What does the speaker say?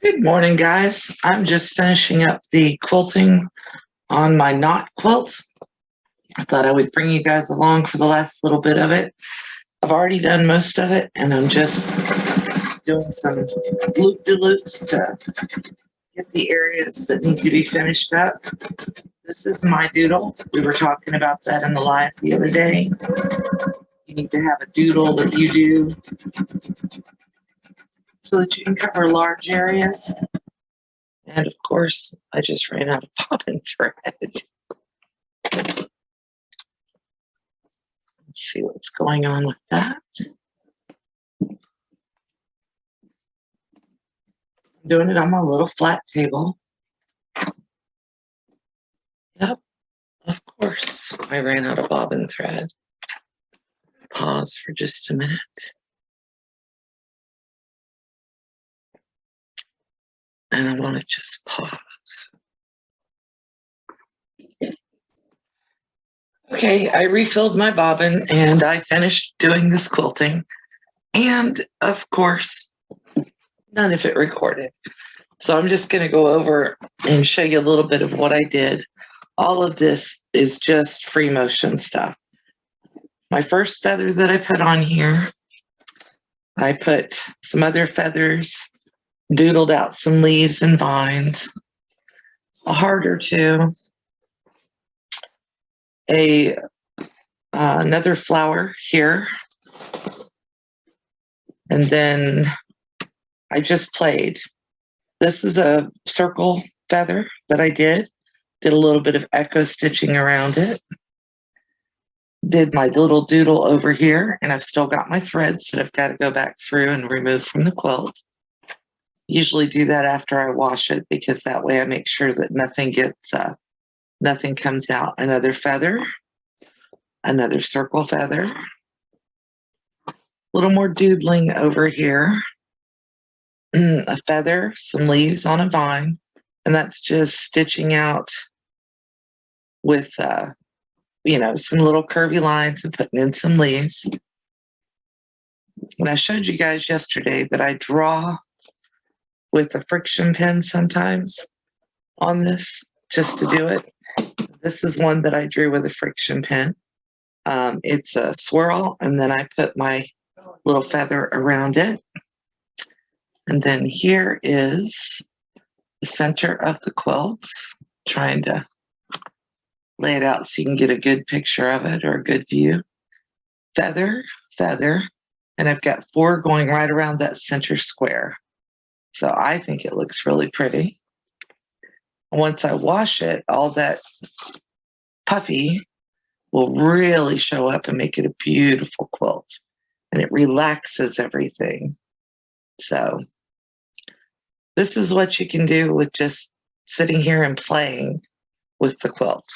Good morning, guys. I'm just finishing up the quilting on my knot quilt. I thought I would bring you guys along for the last little bit of it. I've already done most of it, and I'm just doing some loop-de-loops to get the areas that need to be finished up. This is my doodle. We were talking about that in the live the other day. You need to have a doodle that you do so that you can cover large areas. And of course, I just ran out of bobbin thread. Let's see what's going on with that. I'm doing it on my little flat table. Yep, of course, I ran out of bobbin thread. Pause for just a minute. And I want to just pause. Okay, I refilled my bobbin and I finished doing this quilting. And of course, none of it recorded. So I'm just going to go over and show you a little bit of what I did. All of this is just free motion stuff. My first feather that I put on here, I put some other feathers, doodled out some leaves and vines, a heart or two, another flower here, and then I just played. This is a circle feather that I did a little bit of echo stitching around it, did my little doodle over here, and I've still got my threads that I've got to go back through and remove from the quilt. Usually do that after I wash it because that way I make sure that nothing comes out. Another feather, another circle feather, a little more doodling over here, a feather, some leaves on a vine, and that's just stitching out with some little curvy lines and putting in some leaves. And I showed you guys yesterday that I draw with a friction pen sometimes on this just to do it. This is one that I drew with a friction pen. It's a swirl, and then I put my little feather around it. And then here is the center of the quilt, trying to lay it out so you can get a good picture of it or a good view. Feather, feather, and I've got 4 going right around that center square. So I think it looks really pretty. Once I wash it, all that puffy will really show up and make it a beautiful quilt. And it relaxes everything. So this is what you can do with just sitting here and playing with the quilt.